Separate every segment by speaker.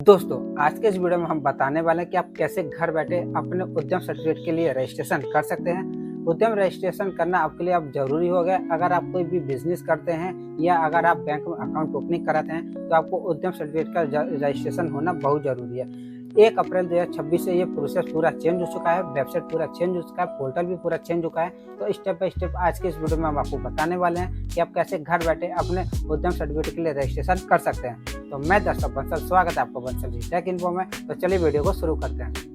Speaker 1: दोस्तों, आज के इस वीडियो में हम बताने वाले हैं कि आप कैसे घर बैठे अपने उद्यम सर्टिफिकेट के लिए रजिस्ट्रेशन कर सकते हैं। उद्यम रजिस्ट्रेशन करना आपके लिए अब जरूरी हो गया। अगर आप कोई भी बिजनेस करते हैं या अगर आप बैंक में अकाउंट ओपनिंग कराते हैं तो आपको उद्यम सर्टिफिकेट का रजिस्ट्रेशन होना बहुत जरूरी है। 1 अप्रैल 2026 से ये प्रोसेस पूरा चेंज हो चुका है, वेबसाइट पूरा चेंज हो चुका है, पोर्टल भी पूरा चेंज हो चुका है। तो स्टेप बाय स्टेप आज के इस वीडियो में हम आपको बताने वाले हैं कि आप कैसे घर बैठे अपने उद्यम सर्टिफिकेट के लिए रजिस्ट्रेशन कर सकते हैं। तो मैं दर्शक बंसल, स्वागत है आपका बंसल जी टेक इन्फो में। तो चलिए वीडियो को शुरू करते हैं।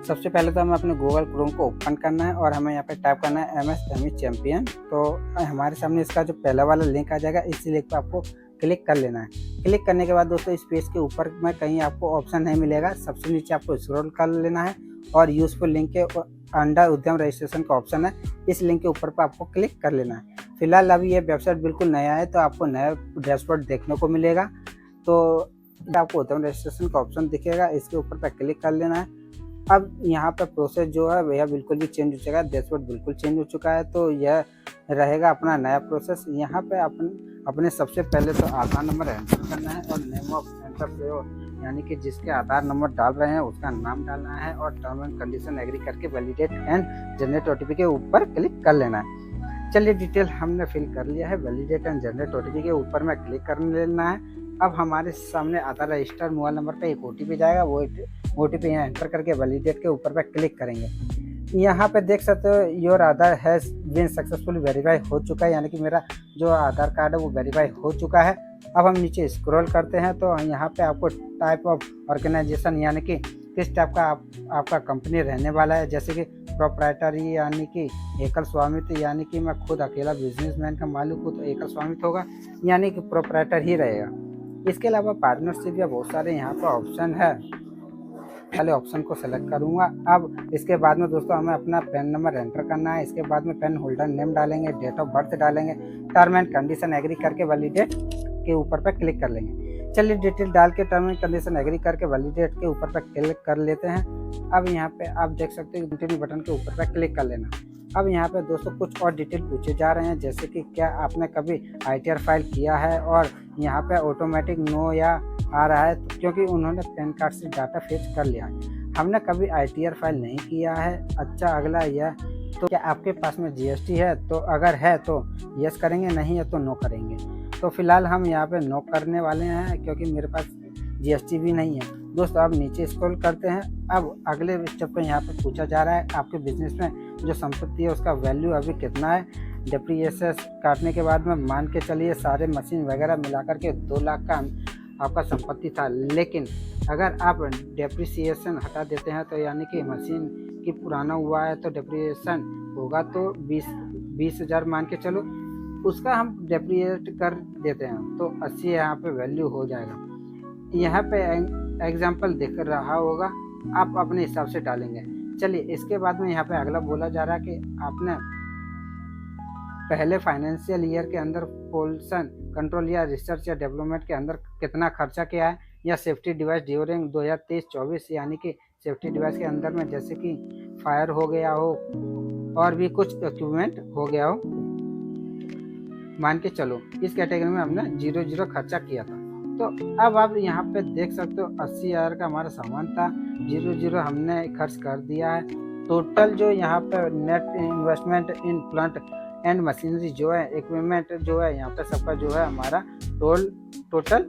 Speaker 1: सबसे पहले तो हमें अपने गूगल क्रोम को ओपन करना है और हमें यहाँ पे टाइप करना है MSME चैंपियन। तो हमारे सामने इसका जो पहला वाला लिंक आ जाएगा, इस लिंक पर आपको क्लिक कर लेना है। क्लिक करने के बाद दोस्तों इस पेज के ऊपर में कहीं आपको ऑप्शन नहीं मिलेगा, सबसे नीचे आपको स्क्रॉल कर लेना है और यूजफुल लिंक के अंडर उद्यम रजिस्ट्रेशन का ऑप्शन है, इस लिंक के ऊपर पर आपको क्लिक कर लेना है। फिलहाल अभी ये वेबसाइट बिल्कुल नया है तो आपको नया डैशबोर्ड देखने को मिलेगा। तो आपको उद्यम रजिस्ट्रेशन का ऑप्शन दिखेगा, इसके ऊपर पर क्लिक कर लेना है। अब यहाँ पर प्रोसेस जो है वह बिल्कुल भी चेंज हो चुका है, डैशबोर्ड बिल्कुल चेंज हो चुका है। तो यह रहेगा अपना नया प्रोसेस। यहाँ पे अपने सबसे पहले तो आधार नंबर एंटर करना है और नेम ऑफ एंटरप्रेन्योर यानी कि जिसके आधार नंबर डाल रहे हैं उसका नाम डालना है और टर्म एंड कंडीशन एग्री करके वैलिडेट एंड जनरेट OTP के ऊपर क्लिक कर लेना है। चलिए डिटेल हमने फिल कर लिया है, वैलिडेट एंड जनरेट OTP के ऊपर में क्लिक कर लेना है। अब हमारे सामने आधार रजिस्टर्ड मोबाइल नंबर पे एक OTP जाएगा, वो OTP यहाँ एंटर करके वैलिडेट के ऊपर पे क्लिक करेंगे। यहाँ पे देख सकते हो your Aadhaar has been successfully verify हो चुका है, यानी कि मेरा जो आधार कार्ड है वो वेरीफाई हो चुका है। अब हम नीचे स्क्रॉल करते हैं तो यहाँ पे आपको टाइप ऑफ ऑर्गेनाइजेशन यानी कि किस टाइप का आपका कंपनी रहने वाला है, जैसे कि प्रोप्राइटरी यानी कि एकल स्वामित्व, यानी कि मैं खुद अकेला बिजनेसमैन का मालिक हूँ तो एकल स्वामित्व होगा, यानी कि प्रोप्राइटर ही रहेगा। इसके अलावा पार्टनरशिप या बहुत सारे यहाँ पर ऑप्शन है, पहले ऑप्शन को सेलेक्ट करूंगा। अब इसके बाद में दोस्तों हमें अपना पैन नंबर एंटर करना है, इसके बाद में पैन होल्डर नेम डालेंगे, डेट ऑफ बर्थ डालेंगे, टर्म एंड कंडीशन एग्री करके वैलिडेट के ऊपर पर क्लिक कर लेंगे। चलिए डिटेल डाल के टर्म एंड कंडीशन एग्री करके वैलिडेट के ऊपर पर क्लिक कर लेते हैं। अब यहाँ पे आप देख सकते हैं कंटिन्यू बटन के ऊपर पर क्लिक कर लेना। अब यहाँ पे दोस्तों कुछ और डिटेल पूछे जा रहे हैं, जैसे कि क्या आपने कभी ITR फाइल किया है, और यहाँ पे ऑटोमेटिक नो या आ रहा है क्योंकि उन्होंने पैन कार्ड से डाटा फेच कर लिया है। हमने कभी ITR फाइल नहीं किया है। अच्छा, अगला यह, तो क्या आपके पास में GST है? तो अगर है तो यस करेंगे, नहीं है तो नो करेंगे। तो फिलहाल हम यहाँ पे नो करने वाले हैं क्योंकि मेरे पास GST भी नहीं है। दोस्तों अब नीचे स्क्रॉल करते हैं। अब अगले स्टेप को यहाँ पे पूछा जा रहा है आपके बिजनेस में जो संपत्ति है उसका वैल्यू अभी कितना है। डेप्रिसिएशन काटने के बाद में मान के चलिए सारे मशीन वगैरह मिला करके 2 लाख का आपका संपत्ति था, लेकिन अगर आप डेप्रिसिएशन हटा देते हैं तो यानी कि मशीन की पुराना हुआ है तो डेप्रिसिएशन होगा तो 20,000 मान के चलो, उसका हम डेप्रिसिएट कर देते हैं तो 80 यहाँ पे वैल्यू हो जाएगा। यहाँ पे एग्जाम्पल दिख रहा होगा, आप अपने हिसाब से डालेंगे। चलिए इसके बाद में यहाँ पे अगला बोला जा रहा है कि आपने पहले फाइनेंशियल ईयर के अंदर पोल्यूशन कंट्रोल या रिसर्च या डेवलपमेंट के अंदर कितना खर्चा किया है, या सेफ्टी डिवाइस ड्यूरिंग 2023-24 यानी कि सेफ्टी डिवाइस के अंदर में जैसे कि फायर हो गया हो और भी कुछ इक्विपमेंट हो गया हो, मान के चलो इस कैटेगरी में हमने 0 खर्चा किया था। तो अब आप यहाँ पे देख सकते हो 80,000 का हमारा सामान था, 0 हमने खर्च कर दिया है। टोटल जो यहाँ पे net investment in plant and machinery जो है, इक्विपमेंट जो है यहाँ पे सबका जो है हमारा टोटल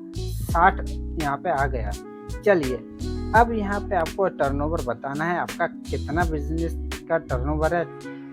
Speaker 1: 60 यहाँ पे आ गया। चलिए अब यहाँ पे आपको टर्नओवर बताना है, आपका कितना बिजनेस का टर्नओवर है,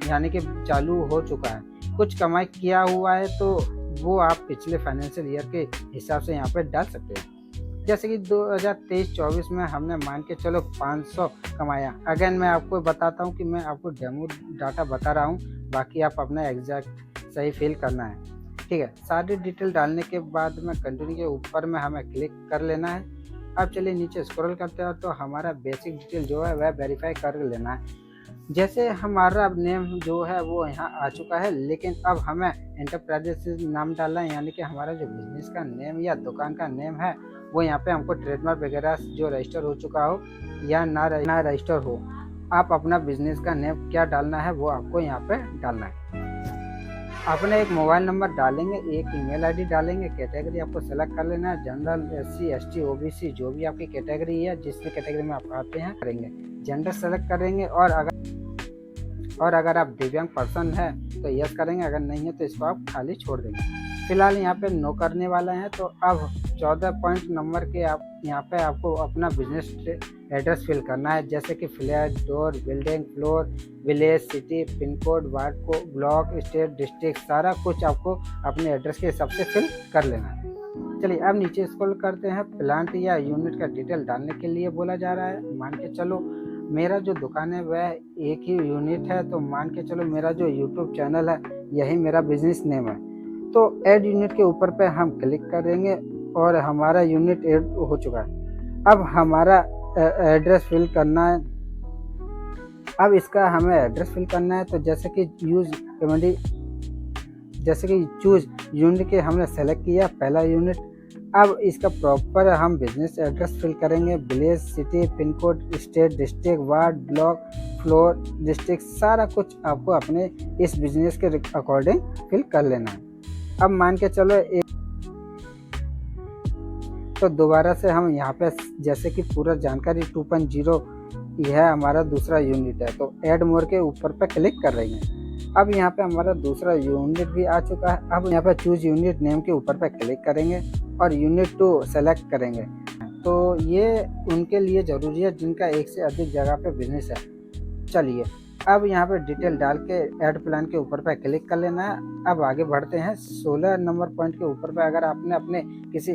Speaker 1: यानी कि चालू हो चुका है, कुछ कमाई किया हुआ है तो वो आप पिछले फाइनेंशियल ईयर के हिसाब से यहाँ पे डाल सकते हैं। जैसे कि 2023-24 में हमने मान के चलो 500 कमाया। अगेन मैं आपको बताता हूँ कि मैं आपको डेमो डाटा बता रहा हूँ, बाकी आप अपना एग्जैक्ट सही फिल करना है, ठीक है। सारी डिटेल डालने के बाद में कंटिन्यू के ऊपर में हमें क्लिक कर लेना है। अब चलिए नीचे स्क्रॉल करते हैं तो हमारा बेसिक डिटेल जो है वह वेरीफाई कर लेना है। जैसे हमारा नेम जो है वो यहाँ आ चुका है, लेकिन अब हमें एंटरप्राइजेस नाम डालना है, यानी कि हमारा जो बिजनेस का नेम या दुकान का नेम है वो यहाँ पे हमको ट्रेडमार्क वगैरह जो रजिस्टर हो चुका हो या ना रजिस्टर हो, आप अपना बिजनेस का नेम क्या डालना है वो आपको यहाँ पे डालना है। अपने एक मोबाइल नंबर डालेंगे, एक ईमेल आईडी डालेंगे, कैटेगरी आपको सेलेक्ट कर लेना है, जनरल, एससी, एसटी, ओबीसी, जो भी आपकी कैटेगरी है, जिस भी कैटेगरी में आप आते हैं करेंगे, जेंडर सेलेक्ट करेंगे और अगर आप दिव्यांग पर्सन है तो यस करेंगे, अगर नहीं है तो इसको आप खाली छोड़ देंगे। फिलहाल यहाँ पे नो करने वाला है। तो अब 14 पॉइंट नंबर के आप यहाँ पे आपको अपना बिजनेस एड्रेस फिल करना है, जैसे कि flat, door, building, floor, village, city, pin code, ward को, ब्लॉक, स्टेट, डिस्ट्रिक्ट, सारा कुछ आपको अपने एड्रेस के हिसाब से फिल कर लेना है। चलिए अब नीचे स्क्रॉल करते हैं। प्लांट या यूनिट का डिटेल डालने के लिए बोला जा रहा है। मान के चलो मेरा जो दुकान है वह एक ही यूनिट है, तो मान के चलो मेरा जो यूट्यूब चैनल है यही मेरा बिजनेस नेम है। तो ऐड यूनिट के ऊपर पे हम क्लिक करेंगे और हमारा यूनिट ऐड हो चुका है। अब हमारा एड्रेस फिल करना है। अब इसका हमें एड्रेस फिल करना है, तो जैसे कि चूज यूनिट के हमने सेलेक्ट किया पहला यूनिट। अब इसका प्रॉपर हम बिजनेस एड्रेस फिल करेंगे, village, city, pin code, state, district, ward, block, floor, district, सारा कुछ आपको अपने इस बिजनेस के अकॉर्डिंग फिल कर लेना है। अब मान के चलो तो दोबारा से हम यहाँ पे जैसे कि पूरा जानकारी 2.0 यह हमारा दूसरा यूनिट है, तो ऐड मोर के ऊपर पे क्लिक कर रही हैं। अब यहाँ पे हमारा दूसरा यूनिट भी आ चुका है। अब यहाँ पे चूज यूनिट नेम के ऊपर पे क्लिक करेंगे और यूनिट 2 सेलेक्ट करेंगे। तो ये उनके लिए ज़रूरी है जिनका एक से अधिक जगह पे बिजनेस है। चलिए अब यहाँ पे डिटेल डाल के ऐड प्लान के ऊपर पे क्लिक कर लेना है। अब आगे बढ़ते हैं। 16 नंबर पॉइंट के ऊपर पे अगर आपने अपने किसी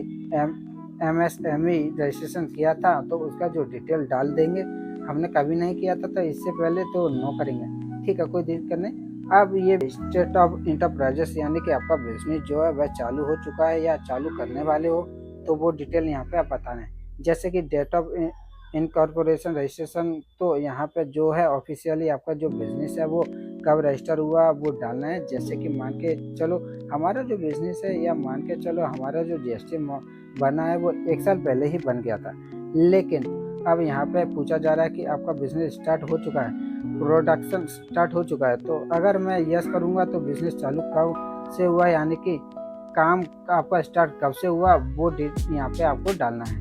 Speaker 1: MSME रजिस्ट्रेशन किया था तो उसका जो डिटेल डाल देंगे। हमने कभी नहीं किया था तो इससे पहले तो नो करेंगे, ठीक है, कोई दिक्कत नहीं। अब ये स्टेट ऑफ इंटरप्राइजेस यानी कि आपका बिजनेस जो है वह चालू हो चुका है या चालू करने वाले हो, तो वो डिटेल यहाँ पे आप बताना है। जैसे कि डेट ऑफ इनकॉर्पोरेशन रजिस्ट्रेशन, तो यहाँ पे जो है ऑफिशियली आपका जो बिजनेस है वो कब रजिस्टर हुआ वो डालना है। जैसे कि मान के चलो हमारा जो बिजनेस है या मान के चलो हमारा जो GST बना है वो 1 साल पहले ही बन गया था, लेकिन अब यहाँ पे पूछा जा रहा है कि आपका बिजनेस स्टार्ट हो चुका है, प्रोडक्शन स्टार्ट हो चुका है। तो अगर मैं यस करूँगा तो बिजनेस चालू कब से हुआ यानी कि काम आपका स्टार्ट कब से हुआ वो डेट यहाँ पे आपको डालना है।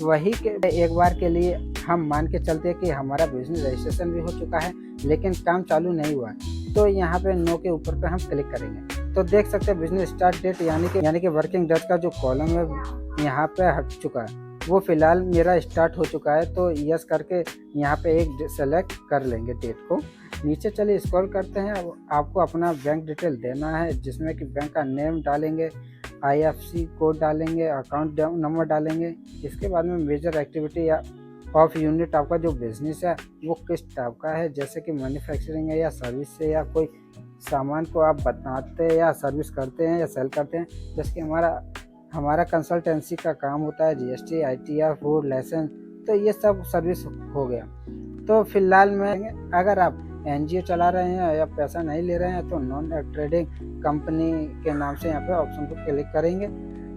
Speaker 1: वही के एक बार के लिए हम मान के चलते हैं कि हमारा बिजनेस रजिस्ट्रेशन भी हो चुका है लेकिन काम चालू नहीं हुआ, तो यहाँ पे नो के ऊपर पे हम क्लिक करेंगे। तो देख सकते हैं बिजनेस स्टार्ट डेट यानी कि वर्किंग डेट का जो कॉलम है यहाँ पे हट चुका है, वो फिलहाल मेरा स्टार्ट हो चुका है। तो यस करके यहाँ पे एक सेलेक्ट कर लेंगे डेट को। नीचे चलिए स्क्रॉल करते हैं। अब आपको अपना बैंक डिटेल देना है, जिसमें कि बैंक का नेम डालेंगे, IFSC कोड डालेंगे, अकाउंट नंबर डालेंगे। इसके बाद में मेजर एक्टिविटी या ऑफ यूनिट आपका जो बिजनेस है वो किस टाइप का है, जैसे कि मैन्युफैक्चरिंग है या सर्विस से, या कोई सामान को आप बनाते हैं या सर्विस करते हैं या सेल करते हैं। जैसे कि हमारा कंसल्टेंसी का काम होता है, GST, ITR, फूड लाइसेंस, तो ये सब सर्विस हो गया। तो फिलहाल में अगर आप NGO चला रहे हैं या पैसा नहीं ले रहे हैं तो नॉन ट्रेडिंग कंपनी के नाम से यहाँ पे ऑप्शन को क्लिक करेंगे।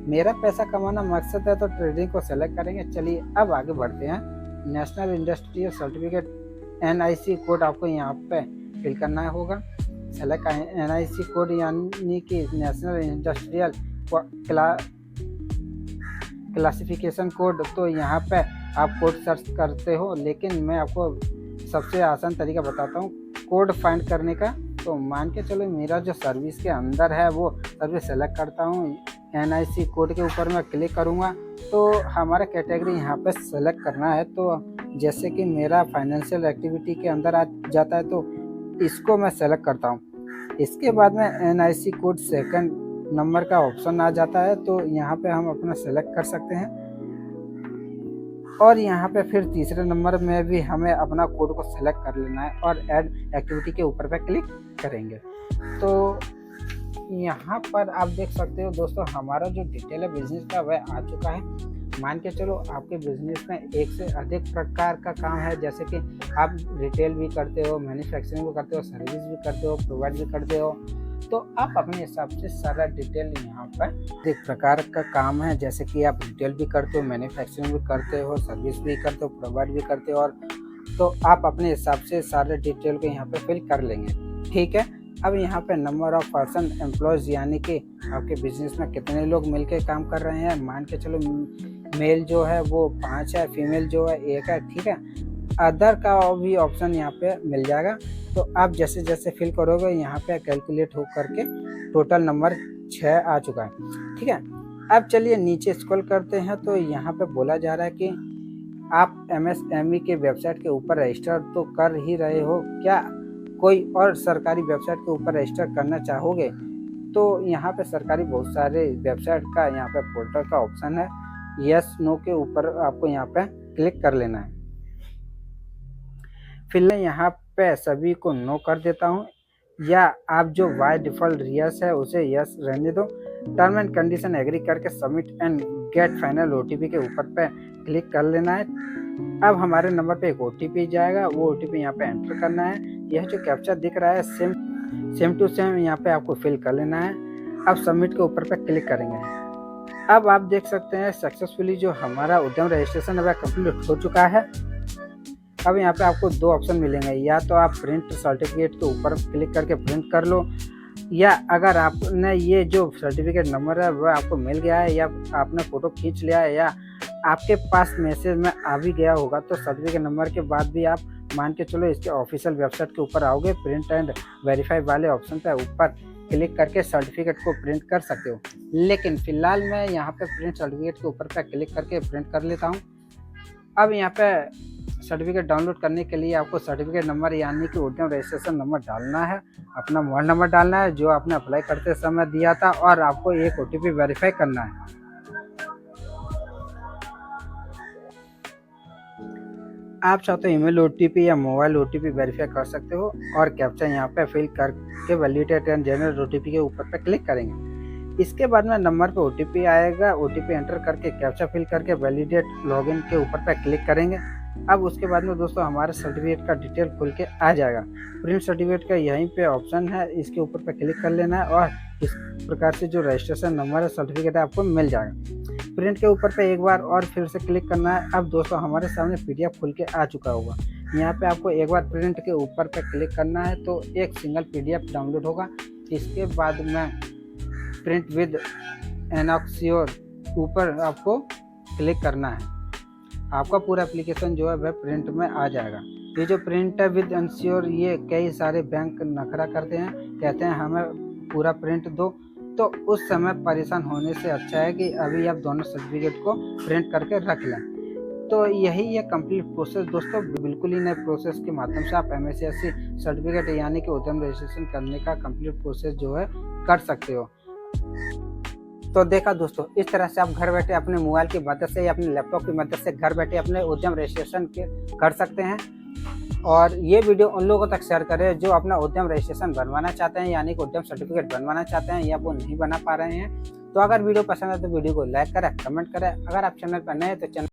Speaker 1: मेरा पैसा कमाना मकसद है तो ट्रेडिंग को सेलेक्ट करेंगे। चलिए अब आगे बढ़ते हैं। National industrial certificate NIC code आपको यहाँ पे फिल करना होगा। सेलेक्ट NIC कोड यानी कि नेशनल इंडस्ट्रियल क्लासिफिकेशन कोड। तो यहाँ पे आप कोड सर्च करते हो, लेकिन मैं आपको सबसे आसान तरीका बताता हूँ कोड फाइंड करने का। तो मान के चलो मेरा जो सर्विस के अंदर है वो सर्विस सेलेक्ट करता हूँ, NIC कोड के ऊपर मैं क्लिक करूँगा तो हमारा कैटेगरी यहाँ पे सेलेक्ट करना है। तो जैसे कि मेरा फाइनेंशियल एक्टिविटी के अंदर आ जाता है तो इसको मैं सेलेक्ट करता हूँ। इसके बाद में NIC कोड सेकंड नंबर का ऑप्शन आ जाता है, तो यहाँ पे हम अपना सेलेक्ट कर सकते हैं। और यहाँ पे फिर तीसरे नंबर में भी हमें अपना कोड को सेलेक्ट कर लेना है और ऐड एक्टिविटी के ऊपर पे क्लिक करेंगे। तो यहाँ पर आप देख सकते हो दोस्तों हमारा जो डिटेल है बिजनेस का वह आ चुका है। मान के चलो आपके बिजनेस में एक से अधिक प्रकार का काम है, जैसे कि आप रिटेल भी करते हो, मैन्युफैक्चरिंग भी करते हो, सर्विस भी करते हो, प्रोवाइड भी करते हो। तो आप अपने हिसाब से सारा डिटेल यहाँ पर एक प्रकार का काम है, जैसे कि आप रिटेल भी करते हो, मैन्युफैक्चरिंग भी करते हो, सर्विस भी करते हो, प्रोवाइड भी करते हो, और तो आप अपने हिसाब से सारे डिटेल को यहाँ पे फिल कर लेंगे। ठीक है, अब यहाँ पे नंबर ऑफ पर्सन एम्प्लॉयज़ यानी कि आपके बिजनेस में कितने लोग मिलके काम कर रहे हैं। मान के चलो मेल जो है वो 5 है, फीमेल जो है 1 है, ठीक है। अदर का भी ऑप्शन यहाँ पे मिल जाएगा। तो आप जैसे जैसे फिल करोगे यहाँ पे कैलकुलेट हो करके टोटल नंबर 6 आ चुका है, ठीक है। अब चलिए नीचे स्क्रॉल करते हैं तो यहाँ पे बोला जा रहा है कि आप एमएसएमई के वेबसाइट के ऊपर रजिस्टर तो कर ही रहे हो, क्या कोई और सरकारी वेबसाइट के ऊपर रजिस्टर करना चाहोगे? तो यहाँ पे सरकारी बहुत सारे वेबसाइट का यहाँ पे पोर्टल का ऑप्शन है, यस नो के ऊपर आपको यहाँ पे क्लिक कर लेना है। फिलहाल यहाँ पे सभी को नो कर देता हूँ, या आप जो बाय डिफ़ॉल्ट यस है उसे यस रहने दो। टर्म एंड कंडीशन एग्री करके submit and get final OTP के ऊपर पे क्लिक कर लेना है। अब हमारे नंबर पे एक ओटीपी जाएगा, वो ओटीपी यहाँ पे एंटर करना है। यह जो कैप्चा दिख रहा है सेम टू सेम यहाँ पे आपको फिल कर लेना है। अब सबमिट के ऊपर पे क्लिक करेंगे। अब आप देख सकते हैं सक्सेसफुली जो हमारा उद्यम रजिस्ट्रेशन है कंप्लीट हो चुका है। अब यहाँ पे आपको 2 ऑप्शन मिलेंगे, या तो आप प्रिंट सर्टिफिकेट के ऊपर क्लिक करके प्रिंट कर लो, या अगर आपने ये जो सर्टिफिकेट नंबर है वह आपको मिल गया है, या आपने फ़ोटो खींच लिया है, या आपके पास मैसेज में आ भी गया होगा, तो सर्टिफिकेट नंबर के बाद भी आप मान के चलो इसके ऑफिशियल वेबसाइट के ऊपर आओगे, प्रिंट एंड वेरीफाई वाले ऑप्शन पे ऊपर क्लिक करके सर्टिफिकेट को प्रिंट कर सकते हो। लेकिन फ़िलहाल मैं यहाँ पे प्रिंट सर्टिफिकेट के ऊपर पे क्लिक करके प्रिंट कर लेता हूँ। अब यहाँ पे सर्टिफिकेट डाउनलोड करने के लिए आपको सर्टिफिकेट नंबर यानी कि उद्यम रजिस्ट्रेशन नंबर डालना है, अपना मोबाइल नंबर डालना है जो आपने अप्लाई करते समय दिया था, और आपको एक ओटीपी वेरीफाई करना है। आप चाहो तो ईमेल ओटीपी या मोबाइल ओटीपी वेरीफाई कर सकते हो, और कैप्चा यहाँ पे फिल करके वैलिडेट एंड जनरेट ओटीपी के ऊपर पे क्लिक करेंगे। इसके बाद में नंबर पे ओटीपी आएगा, ओटीपी एंटर करके कैप्चा फिल करके वैलिडेट लॉगिन के ऊपर पे क्लिक करेंगे। अब उसके बाद में दोस्तों हमारे सर्टिफिकेट का डिटेल खुल के आ जाएगा। प्रिंट सर्टिफिकेट का यहीं पे ऑप्शन है, इसके ऊपर पे क्लिक कर लेना है, और इस प्रकार से जो रजिस्ट्रेशन नंबर है सर्टिफिकेट है आपको मिल जाएगा। प्रिंट के ऊपर पे एक बार और फिर से क्लिक करना है। अब दोस्तों हमारे सामने पीडीएफ खुल के आ चुका होगा। यहाँ पे आपको एक बार प्रिंट के ऊपर पे क्लिक करना है तो एक सिंगल पीडीएफ डाउनलोड होगा। इसके बाद में प्रिंट विद एनॉक्सियोर ऊपर आपको क्लिक करना है। आपका पूरा एप्लीकेशन जो है वह प्रिंट में आ जाएगा। ये जो प्रिंट है विद एनश्योर, ये कई सारे बैंक नखरा करते हैं, कहते हैं हमें पूरा प्रिंट दो, तो उस समय परेशान होने से अच्छा है कि अभी आप दोनों सर्टिफिकेट को प्रिंट करके रख लें। तो यही है कंप्लीट प्रोसेस दोस्तों। बिल्कुल ही नए प्रोसेस के माध्यम से आप MSc सर्टिफिकेट यानी कि उद्यम रजिस्ट्रेशन करने का कंप्लीट प्रोसेस जो है कर सकते हो। तो देखा दोस्तों, इस तरह से आप घर बैठे अपने मोबाइल की मदद से या अपने लैपटॉप की मदद से घर बैठे अपने उद्यम रजिस्ट्रेशन कर सकते हैं। और ये वीडियो उन लोगों तक शेयर करें जो अपना उद्यम रजिस्ट्रेशन बनवाना चाहते हैं, यानी कि उद्यम सर्टिफिकेट बनवाना चाहते हैं या वो नहीं बना पा रहे हैं। तो अगर वीडियो पसंद है तो वीडियो को लाइक करें, कमेंट करें। अगर आप चैनल पर नए हैं तो चैनल